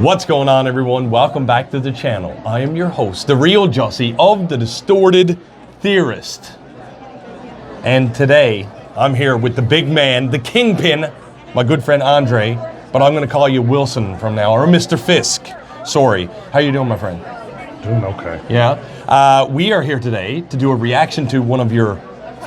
What's going on, everyone? Welcome back to the channel. I am your host, the real Jussy of the Distorted Theorists. And today, I'm here with the big man, the kingpin, my good friend Andre, but I'm going to call you Wilson from now, or Mr. Fisk. Sorry. How you doing, my friend? Doing okay. Yeah. We are here today to do a reaction to one of your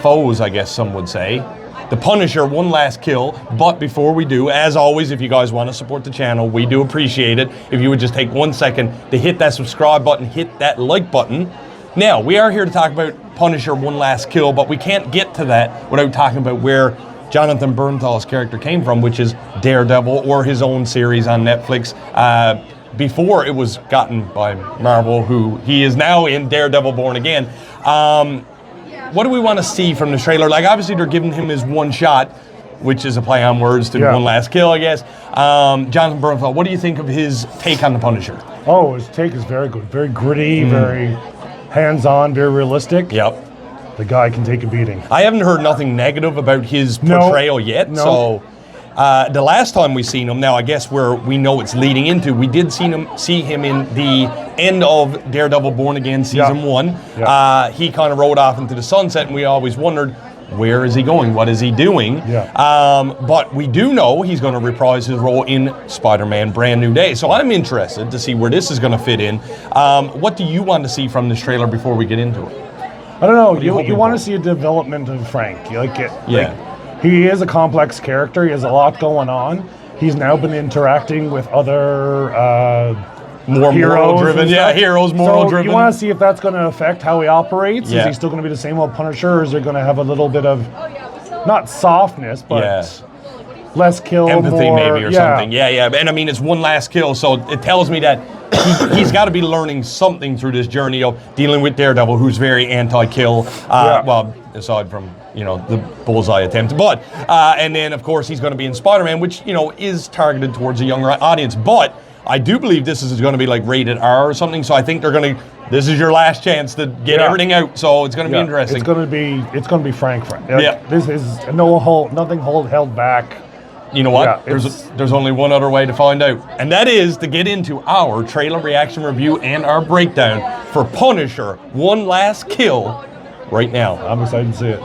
foes, I guess some would say. The Punisher, One Last Kill. But before we do, as always, if you guys want to support the channel, we do appreciate it. If you would just take 1 second to hit that subscribe button, hit that like button. Now, we are here to talk about Punisher, One Last Kill, but we can't get to that without talking about where Jonathan Bernthal's character came from, which is Daredevil, or his own series on Netflix. Before it was gotten by Marvel, who he is now in Daredevil Born Again. What do we want to see from the trailer? Like, obviously, they're giving him his one shot, which is a play on words to One Last Kill, I guess. Jonathan Bernthal, what do you think of his take on the Punisher? Oh, his take is very good. Very gritty, very hands-on, very realistic. Yep. The guy can take a beating. I haven't heard nothing negative about his portrayal yet, so... the last time we seen him, now I guess where we know it's leading into, we did see him in the end of Daredevil Born Again season 1. He kind of rode off into the sunset, and we always wondered, where is he going? What is he doing? But we do know he's going to reprise his role in Spider-Man Brand New Day. So I'm interested to see where this is going to fit in. What do you want to see from this trailer before we get into it? I don't know. You want to see a development of Frank. You like it. He is a complex character. He has a lot going on. He's now been interacting with other more moral-driven, heroes, moral-driven. So you want to see if that's going to affect how he operates. Is he still going to be the same old Punisher, or is he going to have a little bit of, not softness, but less kill, empathy more, maybe, or something. And I mean, it's one last kill, so it tells me that he's got to be learning something through this journey of dealing with Daredevil, who's very anti-kill. Well, aside from the bullseye attempt, but and then of course he's going to be in Spider-Man, which is targeted towards a younger audience. But I do believe this is going to be like rated R or something. So I think they're going to. This is your last chance to get everything out. So it's going to be interesting. It's going to be Frank. This is nothing held back. You know what? There's only one other way to find out, and that is to get into our trailer reaction review and our breakdown for Punisher: One Last Kill right now. I'm excited to see it.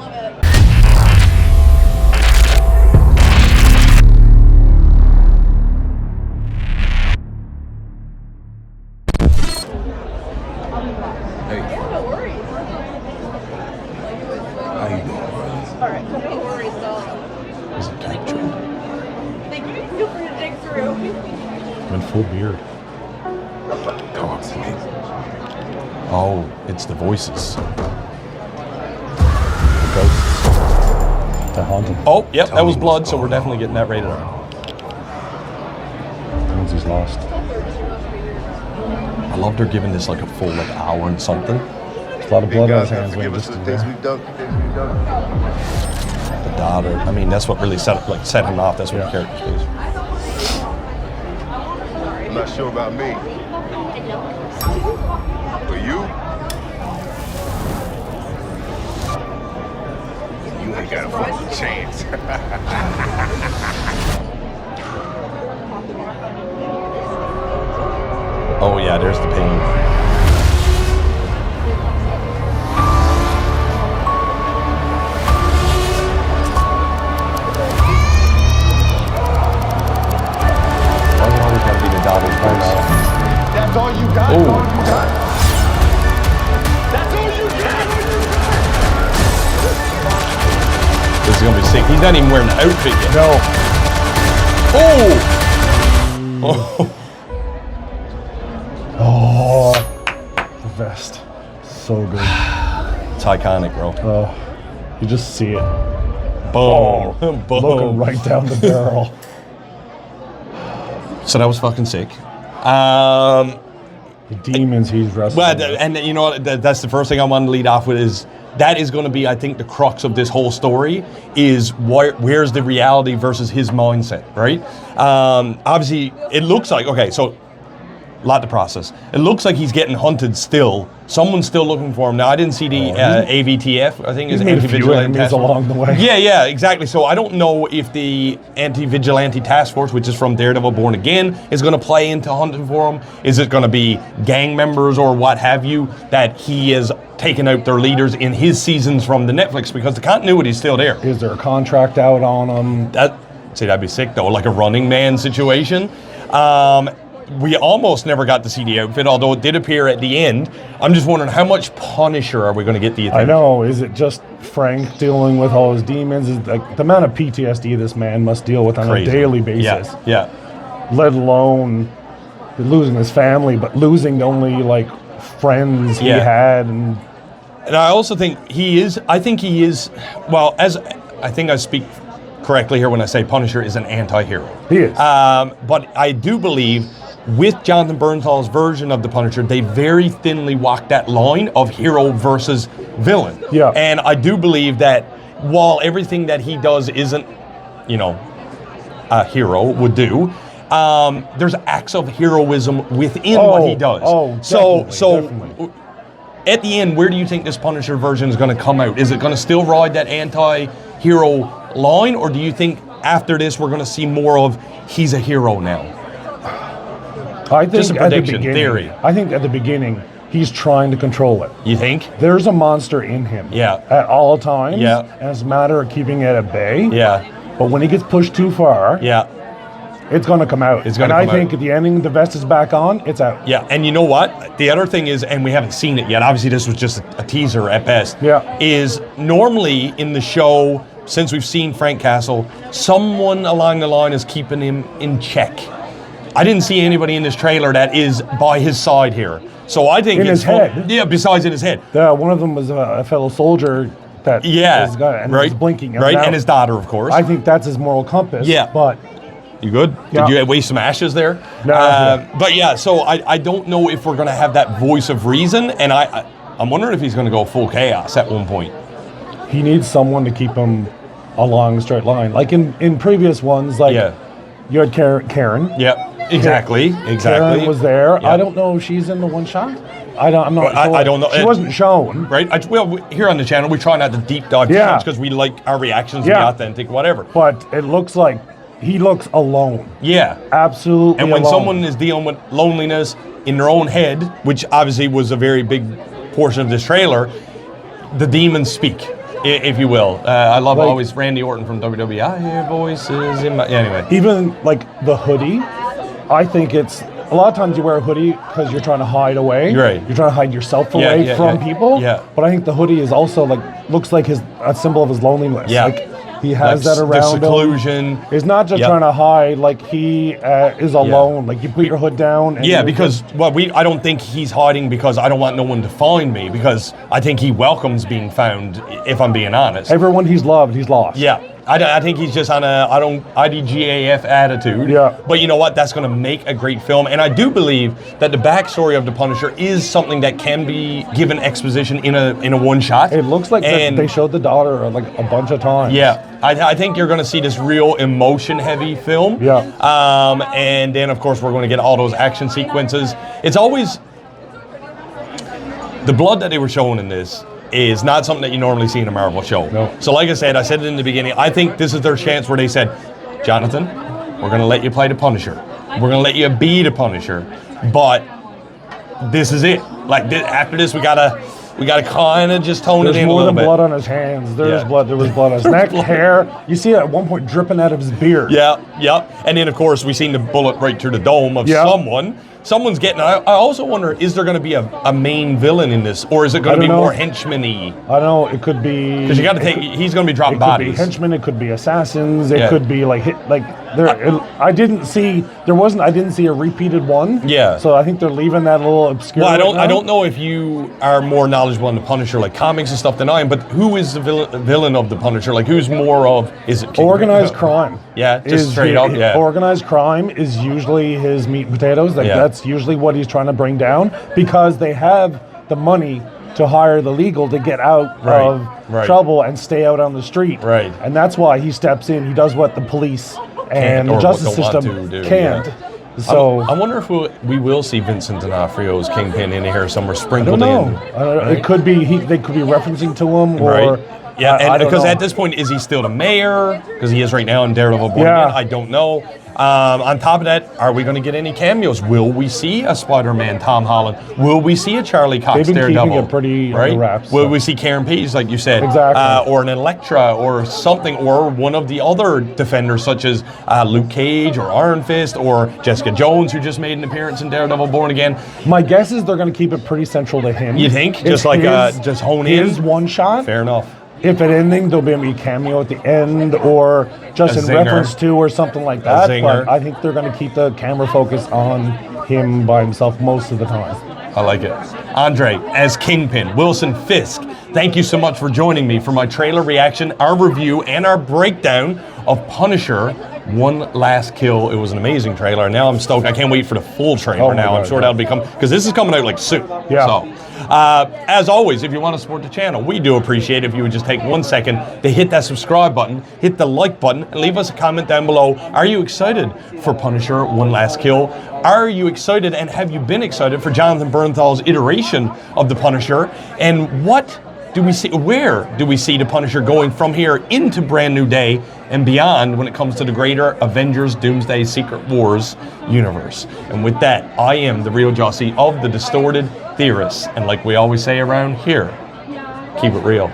Full beard. Oh, it's the voices. The ghosts. To haunt him. Oh, yep, that was blood, so we're definitely getting that rated R. That means he's lost. I love they're giving this like a full hour and something. There's a lot of blood on his hands when just in there. The daughter. I mean, that's what really set him off. That's what the character is. I'm not sure about me. But you? You ain't got a fucking chance. Oh yeah, there's the pain. That's all you got? Oh. That's all you got? This is gonna be sick. He's not even wearing the outfit yet. No. Oh! The vest. So good. It's iconic, bro. Oh, you just see it. Boom. Boom. Looking right down the barrel. So that was fucking sick. The demons he's wrestling with. And you know what? That's the first thing I want to lead off with is that is going to be, I think, the crux of this whole story is where's the reality versus his mindset, right? Obviously, it looks like, okay, so lot to process. It looks like he's getting hunted still. Someone's still looking for him. Now, I didn't see the AVTF, I think is He's made a few enemies along the way. Yeah, exactly. So I don't know if the anti-vigilante task force, which is from Daredevil Born Again, is going to play into hunting for him. Is it going to be gang members or what have you that he is taking out their leaders in his seasons from the Netflix, because the continuity is still there. Is there a contract out on him? That'd be sick though, like a Running Man situation. We almost never got to see the outfit, although it did appear at the end. I'm just wondering, how much Punisher are we going to get, do you think? I know. Is it just Frank dealing with all his demons? Is like the amount of PTSD this man must deal with on a daily basis. Yeah. Let alone losing his family, but losing the only like friends he had. And I also think I think he is, well, as I think I speak correctly here when I say Punisher is an anti-hero. He is. But I do believe with Jonathan Bernthal's version of the Punisher, they very thinly walk that line of hero versus villain. Yeah. And I do believe that while everything that he does isn't, a hero would do, there's acts of heroism within what he does. Definitely. At the end, where do you think this Punisher version is going to come out? Is it going to still ride that anti-hero line, or do you think after this we're going to see more of he's a hero now? I think just a prediction, theory. I think at the beginning he's trying to control it. You think? There's a monster in him. Yeah. At all times. Yeah. And it's a matter of keeping it at bay. Yeah. But when he gets pushed too far, it's going to come out. I think at the ending, the vest is back on, it's out. Yeah, and you know what? The other thing is, and we haven't seen it yet, obviously this was just a teaser at best, is normally in the show, since we've seen Frank Castle, someone along the line is keeping him in check. I didn't see anybody in this trailer that is by his side here. So I think in his head. Yeah, besides in his head. One of them was a fellow soldier that was blinking. And his daughter, of course. I think that's his moral compass. Yeah. But you good? Yeah. Did you waste some ashes there? No. But yeah, so I don't know if we're going to have that voice of reason, and I'm wondering if he's going to go full chaos at one point. He needs someone to keep him along a straight line. Like in previous ones, you had Karen. Yep. Exactly. Karen was there. Yep. I don't know if she's in the one shot. I'm not sure. I don't know. She wasn't shown. Right. Here on the channel, we try not to deep dive too much because we like our reactions to be authentic, whatever. But it looks like he looks alone. Yeah. Absolutely And when alone. someone is dealing with loneliness in their own head, which obviously was a very big portion of this trailer, the demons speak, if you will. I love always Randy Orton from WWE. I hear voices in my... Anyway. Even like the hoodie, I think it's... A lot of times you wear a hoodie because you're trying to hide away. Right. You're trying to hide yourself away from people. Yeah. But I think the hoodie is also looks like a symbol of his loneliness. Yeah. Like he has that around the seclusion. him. It's not just trying to hide. Like he is alone. Like you put your hood down. And because I don't think he's hiding because I don't want no one to find me, because I think he welcomes being found. If I'm being honest. Everyone he's loved, he's lost. Yeah. I think he's just on a IDGAF attitude. Yeah. But you know what? That's going to make a great film. And I do believe that the backstory of the Punisher is something that can be given exposition in a one shot. It looks like they showed the daughter like a bunch of times. Yeah. I think you're going to see this real emotion-heavy film. Yeah. And then, of course, we're going to get all those action sequences. It's always... The blood that they were showing in this is not something that you normally see in a Marvel show. No. So like I said it in the beginning, I think this is their chance where they said, Jonathan, we're going to let you play the Punisher. We're going to let you be the Punisher. But this is it. Like after this, we gotta kind of just tone it in a little bit. There's more than blood on his hands. There was blood on his neck, hair. You see it at one point dripping out of his beard. Yeah. And then, of course, we seen the bullet right through the dome of someone. Someone's getting... I also wonder, is there going to be a main villain in this? Or is it going to be more henchman-y? I don't know. It could be... Because you got to take... He's going to be dropping bodies. It could be henchmen. It could be assassins. It could be like... I didn't see a repeated one. Yeah. So I think they're leaving that a little obscure. Well, I don't know if you are more knowledgeable on the Punisher, like comics and stuff, than I am, but who is the villain of the Punisher? Like, who's more of... Is it... Organized crime. Yeah, just straight up, Organized crime is usually his meat and potatoes. That's usually what he's trying to bring down, because they have the money to hire the legal to get out of trouble and stay out on the street. Right. And that's why he steps in. He does what the police and the justice system can't. So I wonder if we will see Vincent D'Onofrio's Kingpin in here somewhere I sprinkled don't know. in. Right? It could be they could be referencing to him, or Right. Yeah, I and don't because know. at this point, is he still the mayor? Because he is right now in Daredevil Born Yeah. Again. I don't know. On top of that, are we going to get any cameos? Will we see a Spider-Man Tom Holland? Will we see a Charlie Cox They've been Daredevil? keeping it pretty under wraps, Will so. we see Karen Page, like you said? Exactly. Or an Elektra or something, or one of the other Defenders, such as Luke Cage or Iron Fist or Jessica Jones, who just made an appearance in Daredevil Born Again. My guess is they're going to keep it pretty central to him. You think? It's Just like his- just hone in? his one shot. Fair enough. If at anything, there'll be a cameo at the end, or just A in zinger. reference to, or something like that. zinger. But I think they're going to keep the camera focus on him by himself most of the time. I like it. Andre, as Kingpin, Wilson Fisk, thank you so much for joining me for my trailer reaction, our review, and our breakdown of Punisher, One Last Kill. It was an amazing trailer, and now I'm stoked. I can't wait for the full trailer Oh my now. I'm God, sure yeah. that'll become, because this is coming out like soon. Yeah. So, as always, if you want to support the channel, we do appreciate it if you would just take 1 second to hit that subscribe button, hit the like button, and leave us a comment down below. Are you excited for Punisher, One Last Kill? Are you excited, and have you been excited for Jonathan Bernthal's iteration of the Punisher? And what do we see, where do we see the Punisher going from here into Brand New Day and beyond when it comes to the greater Avengers Doomsday Secret Wars universe? And with that, I am the real Jussy of the Distorted Theorists. And like we always say around here, keep it real.